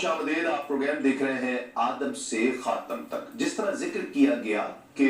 खुशामदीद। आप प्रोग्राम देख रहे हैं आदम से खातम तक। जिस तरह जिक्र किया गया कि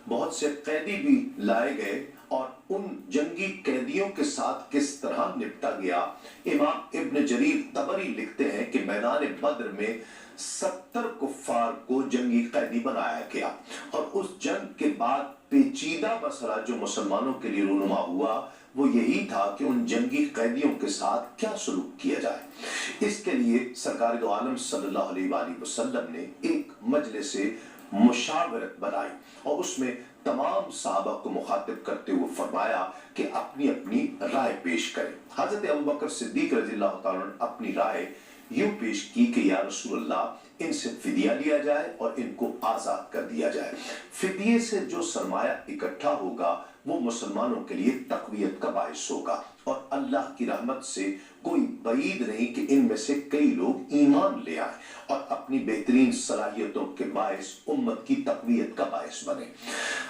बहुत से कैदी भी लाए गए और उन जंगी कैदियों के साथ किस तरह निपटा गया, इमाम इब्न जरीर तबरी लिखते हैं कि मैदान बद्र में 70 कुफ्फार को जंगी कैदी बनाया गया और उस जंग के बाद पेचीदा मसला जो मुसलमानों के लिए रूनुमा हुआ वो यही था कि उन जंगी कैदियों के साथ क्या सलूक किया जाए। इसके लिए सरकार दो आलम सल्लल्लाहु अलैहि वसल्लम ने एक मजलिस मुशावरत बनाई और उसमें तमाम सहाबा को मुखातिब करते हुए फरमाया कि अपनी अपनी राय पेश करें। हजरत अबू बकर सिद्दीक रज़ियल्लाहु ताला अन्हु अपनी राय यूं पेश की कि या रसूल अल्लाह, इनसे फिदिया लिया जाए और इनको आजाद कर दिया जाए। फिदिये से जो सरमाया इकट्ठा होगा वो मुसलमानों के लिए तकवीयत का बाइस होगा और अल्लाह की रहमत से कोई बईद नहीं कि इनमें से कई लोग ईमान ले आए और अपनी बेहतरीन सलाहियतों के बाइस उम्मत की तकवीयत का बाइस बने।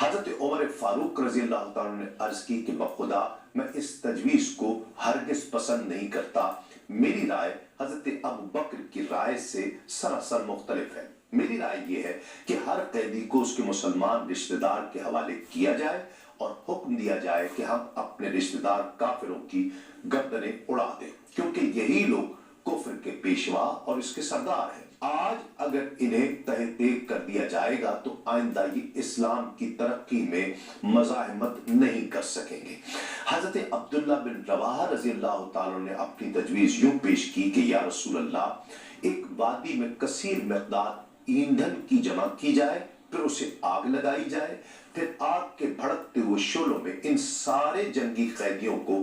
हजरत उमर फारूक रज़ियल्लाहु ताला ने अर्ज की कि बखुदा मैं इस तजवीज को हरगिज पसंद नहीं करता। मेरी राय हजरत अबू बकर की राय से सरासर मुख्तलिफ है। मेरी राय ये है कि हर कैदी को उसके मुसलमान रिश्तेदार के हवाले किया जाए और हुक्म दिया जाए कि हम अपने रिश्तेदार काफिरों की गर्दनें उड़ा दें, क्योंकि यही लोग कुफ्र के पेशवा और इसके सरदार हैं। आज अगर इन्हें तहे तेग कर दिया जाएगा तो आइंदा ये इस्लाम की तरक्की में मज़ाहमत नहीं कर सकेंगे। हजरत अब्दुल्ला बिन रवाहा रज़ियल्लाहु ताला ने अपनी तजवीज यूं पेश की कि या रसूल अल्लाह, एक वादी में कसीर मिक़दार ईंधन की जमा की जाए, फिर उसे आग लगाई जाए, फिर आग के भड़कते हुए शोलों में इन सारे जंगी कैदियों को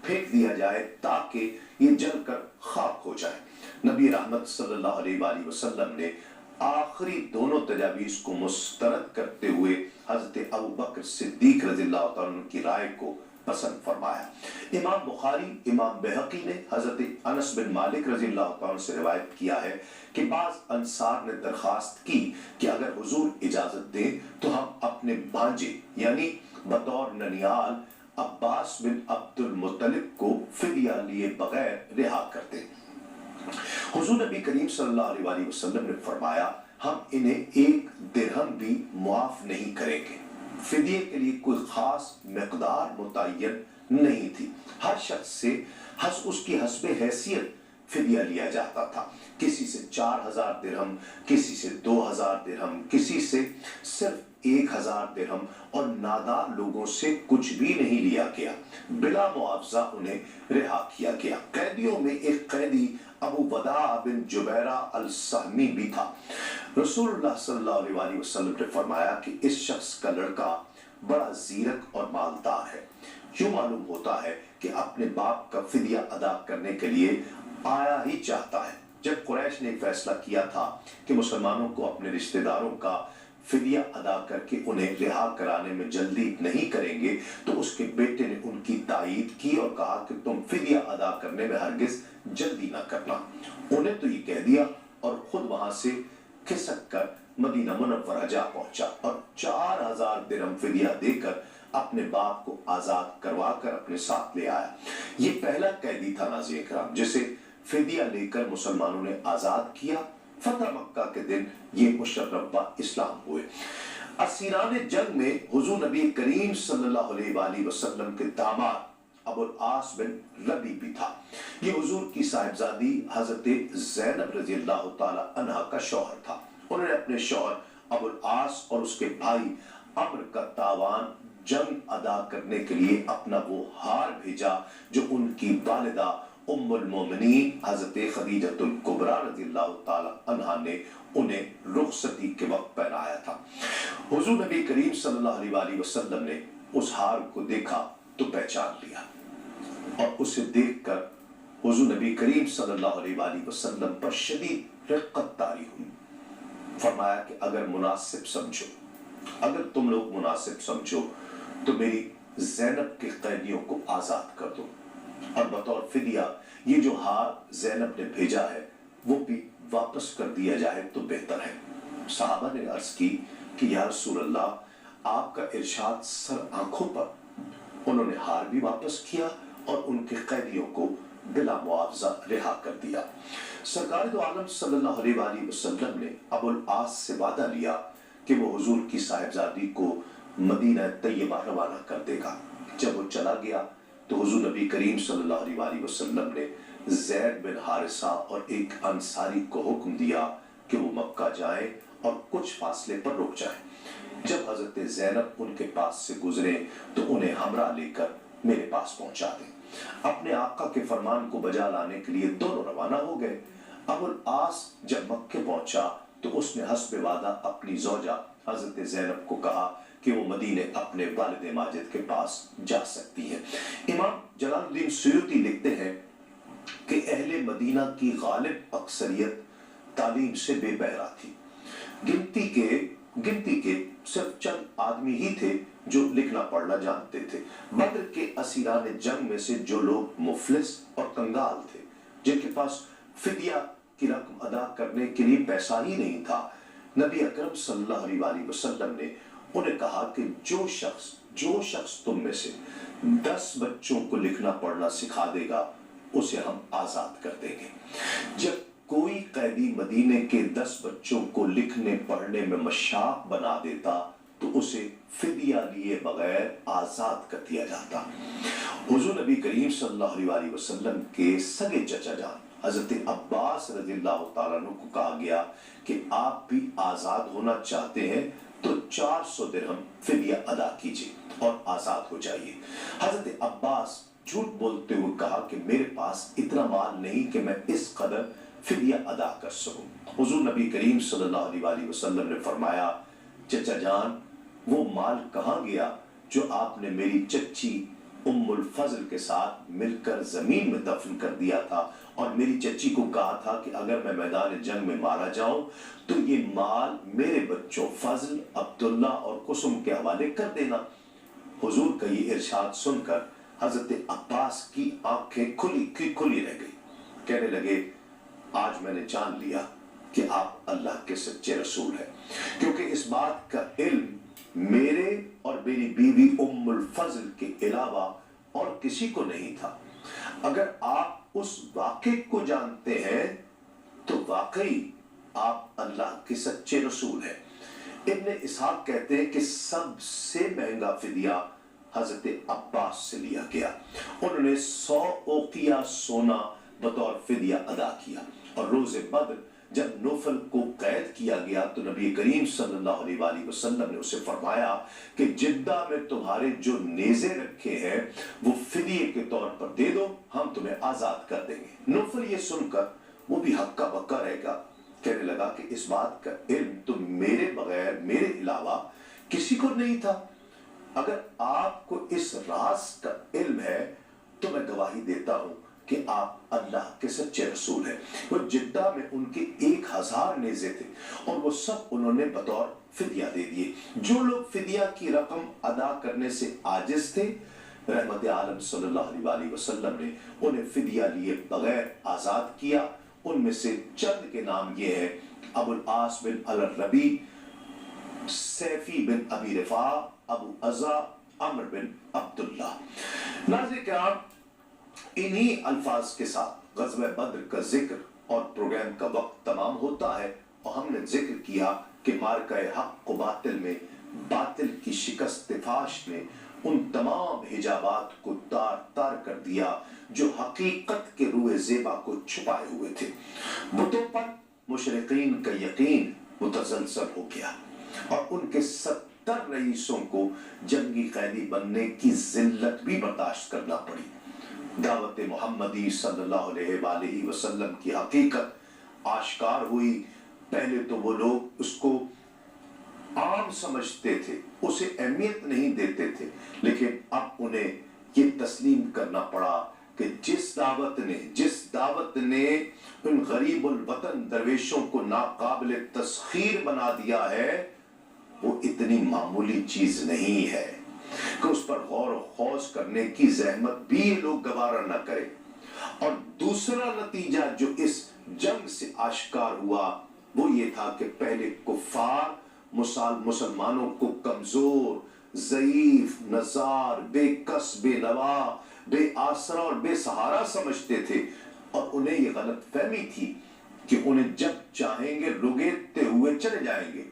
फेंक दिया जाए ताकि ये जलकर खाक हो जाए। नबी रहमत सल्लल्लाहु अलैहि वसल्लम ने आखिरी दोनों तजावीज को मुस्तरद करते हुए हजरत अबू बकर सिद्दीक रज़ियल्लाहु ताला अन्हु की राय को पसंद फरमाया। इमाम बुखारी, इमाम बैहक़ी ने हजरत अनस बिन मालिक रज़ियल्लाहु ताला से रिवायत किया है कि बाज़ अंसार ने दरखास्त की कि अगर हुजूर इजाजत दें तो हम अपने भांजे यानी बतौर ननियाल अब्बास बिन अब्दुल मुत्तलिब को फिदिया लिए बगैर रिहा कर दें। हुजूर नबी करीम सल्लल्लाहु अलैहि वसल्लम ने फरमाया, हम इन्हें एक दिरहम भी मुआफ नहीं करेंगे। फिदिये के लिए कोई खास मिक़दार मुतय्यन नहीं थी। हर शख्स से उसकी हस्बे हैसियत फिदिया लिया जाता था। किसी से 4000 दिरहम, किसी से 2000 दिरहम, किसी से सिर्फ 1000 दिरहम और नादार लोगों से कुछ भी नहीं लिया गया। बिला मुआवजा उन्हें रिहा किया गया। कैदियों में एक कैदी अबू वदा बिन जुबैरा अल सहमी भी था। रसूलुल्लाह सल्लल्लाहु अलैहि वसल्लम ने फरमाया कि इस शख्स का लड़का बड़ा ज़ीरक और मालदार है। यूं मालूम होता है कि अपने बाप का फिदिया अदा करने के लिए आया ही चाहता है। जब कुरैश ने फैसला किया था कि मुसलमानों को अपने रिश्तेदारों का फिदिया अदा करके उन्हें रिहा कराने में जल्दी नहीं करेंगे तो उसके बेटे ने उनकी तायीद की और कहा कि तुम फिदिया अदा करने में हरगिज जल्दी ना करना। उन्हें तो ये कह दिया और खुद वहां से खिसक कर मदीना मुनव्वरा जा पहुंचा और 4000 दिरहम फिदिया देकर अपने बाप को आजाद करवा कर अपने साथ ले आया। ये पहला कैदी था नाज़रीन किराम जिसे फिदिया लेकर मुसलमानों ने आजाद किया। फतह मक्का के दिन ये मुशर्रफ इस्लाम हुए। असीरान जंग में हुजूर नबी करीम सल्लल्लाहु अलैहि वसल्लम के दामाद अबुल आस बिन रबी भी था। ये हुजूर की साहिबजादी हजरत ज़ैनब रज़ियल्लाहु ताला अन्हा का शौहर था। उन्होंने अपने शौहर अबुल आस और उसके भाई अम्र का तावान जंग अदा करने के लिए अपना वो हार भेजा जो उनकी वालिदा उम्मुल मोमिनीन हजरत खदीजतुल कुबरा रज़ियल्लाहु ताला अन्हा ने उन्हें रुखसती के वक्त पहनाया था। हुजूर नबी करीम सल्लल्लाहु अलैहि वसल्लम ने उस हार को देखा तो पहचान लिया और उसे देखकर हुजूर नबी करीम सल्लल्लाहु अलैहि वसल्लम पर शदीद रिक़्क़त तारी हुई। फरमाया कि अगर मुनासिब समझो, अगर तुम लोग मुनासिब समझो तो मेरी ज़ैनब के कैदियों को आजाद कर दो और बतौर फिदिया ये जो हार ज़ैनब ने भेजा है वो भी वापस कर दिया जाए तो बेहतर है। सहाबा ने अर्ज की कि या रसूल अल्लाह, आपका इरशाद सर आंखों पर। उन्होंने हार भी वापस किया और उनके कैदियों को बिला मुआवजा रिहा कर दिया। सरकार दो आलम सल्लल्लाहु अलैहि वसल्लम ने अबुल आस से वादा लिया कि वो हुजूर की साहिबजादी को मदीना तैयबा रवाना कर देगा। जब वो चला गया तो हुजूर नबी करीम सल्लल्लाहु अलैहि वसल्लम ने ज़ैद बिन हारिसा और एक अंसारी को हुक्म दिया कि वो मक्का जाएं और कुछ फासले पर रुक जाएं। जब हजरत ज़ैनब उनके पास से गुजरे तो उन्हें हमरा लेकर मेरे पास पहुंचा दें। अपने आका के फरमान को बजा लाने के लिए दोनों रवाना हो गए। अबुल आस जब मक्के पहुंचा तो उसने हस्बे वादा अपनी ज़ौजा हजरत ज़ैनब को कहा कि वो मदीने अपने वालिद माजिद के पास जा सकती है। इमाम जलालुद्दीन सुयूती लिखते हैं कि अहले मदीना की गालिब अक्सरियत तालीम से बेबहरा थी। गिनती के सिर्फ चंद आदमी ही थे जो लिखना पढ़ना जानते थे। बद्र के असीरान जंग में से जो लोग मुफलिस और कंगाल थे, जिनके पास फिदिया की रकम अदा करने के लिए पैसा ही नहीं था, नबी अकरम सल्लल्लाहु अलैहि वसल्लम ने उन्हें कहा कि जो शख्स तुम में से 10 बच्चों को लिखना पढ़ना सिखा देगा उसे हम आजाद कर देंगे। जब कोई कैदी मदीने के 10 बच्चों को लिखने पढ़ने में मशाक बना देता तो उसे फिदिया लिए बगैर आजाद कर दिया जाता। हुजूर नबी करीम सल्लल्लाहु अलैहि वसल्लम के सगे चचा जान हजरत अब्बास रज़ियल्लाहु ताला अन्हु को कहा गया कि आप भी आजाद होना चाहते हैं तो 400 दिरहम फिदिया अदा कीजिए और आजाद हो जाइए। हजरत अब्बास झूठ बोलते हुए कहा कि मेरे पास इतना माल नहीं कि मैं इस कदर फिदिया अदा कर सकूं। हुजूर नबी करीम सल्लल्लाहु अलैहि वसल्लम ने फरमाया, चचा जान वो माल कहाँ गया जो आपने मेरी चच्ची उम्मुल फजल के साथ मिलकर जमीन में दफन कर दिया था और मेरी चच्ची को कहा था कि अगर मैं मैदान जंग में मारा जाऊं तो ये माल मेरे बच्चों फजल, अब्दुल्ला और कुसुम के हवाले कर देना। हुजूर का ये इरशाद सुनकर हजरत अब्बास की आंखें खुली रह गई। कहने लगे, आज मैंने जान लिया कि आप अल्लाह के सच्चे रसूल हैं, क्योंकि इस बात का इल्म मेरे और मेरी बीवी उम्मुल फजल के अलावा और किसी को नहीं था। अगर आप उस वाक़े को जानते हैं तो वाकई आप अल्लाह के सच्चे रसूल हैं। इब्ने इसहाक कहते हैं कि सबसे महंगा फिदिया हजरत अब्बास से लिया गया। उन्होंने 100 ओकिया सोना बतौर फिदिया अदा किया। और रोज़े बद्र जब नौफल को कैद किया गया तो नबी करीम सल्लल्लाहु अलैहि वसल्लम ने उसे फरमाया कि जिद्दा में तुम्हारे जो नेज़े रखे हैं वो फिदिये के तौर पर दे दो, हम तुम्हें आजाद कर देंगे। नौफल ये सुनकर वो भी हक्का बक्का रहेगा। कहने लगा कि इस बात का इल्म तो मेरे बगैर मेरे अलावा किसी को नहीं था। अगर आपको इस राज का इल्म है तो मैं गवाही देता हूं कि आप अल्लाह के सच्चे रसूल हैं। वो जिद्दा में उनके 1000 नेज़े थे और वो सब उन्होंने बतौर फिदिया दे दिए। जो लोग फिदिया की रकम अदा करने से आजिज थे, रहमत आलम सल्लल्लाहु अलैहि वसल्लम ने उन्हें फिदिया लिए बगैर आजाद किया। उनमें से चंद के नाम ये हैं: अबुल आस बिन अल रबी, सैफी बिन अबी रिफा, अबू अज़ा, अमर बिन अब्दुल्ला। नाज़रीन किराम, इन्हीं अल्फाज के साथ ग़ज़वा बद्र का जिक्र और प्रोग्राम का वक्त तमाम होता है और हमने जिक्र किया कि मारकाए हक़ व बातिल में बातिल की शिकस्त फाश ने उन तमाम हिजाबात को तार तार कर दिया जो हकीकत के रूए ज़ेबा को छुपाए हुए थे। बुतों पर मुशरिकीन का यकीन मुतज़लज़ल हो गया और उनके 70 रईसों को जंगी कैदी बनने की जिल्लत भी बर्दाश्त करना पड़ी। दावत मोहम्मदी सल्लल्लाहु अलैहि वसल्लम की हकीकत आश्कार हुई। पहले तो वो लोग उसको आम समझते थे, उसे अहमियत नहीं देते थे, लेकिन अब उन्हें ये तस्लीम करना पड़ा कि जिस दावत ने उन गरीबुल वतन दरवेशों को नाकाबिल तस्खीर बना दिया है, वो इतनी मामूली चीज नहीं है कि उस पर गौर खौज करने की जहमत भी ये लोग गवारा न करें। और दूसरा नतीजा जो इस जंग से आश्कार हुआ वो ये था कि पहले कुफार मुसलमानों को कमजोर, ज़ईफ, नज़ार, बेकस, बेनवा, بے آسرا اور بے سہارا سمجھتے تھے اور انہیں یہ غلط فہمی تھی کہ انہیں جب چاہیں گے رگیدتے ہوئے چلے جائیں گے.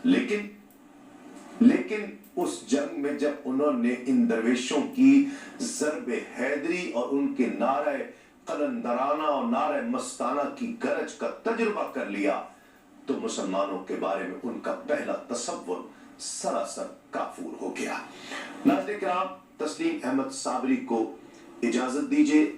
لیکن اس جنگ میں جب انہوں نے ان درویشوں کی ضرب حیدری اور ان کے نعرہ قلندرانہ اور نعرہ مستانہ کی گرج کا تجربہ کر لیا تو مسلمانوں کے بارے میں ان کا پہلا تصور سراسر کافور ہو گیا. ناظرین کرام، تسلیم احمد صابری کو اجازت دیجیے.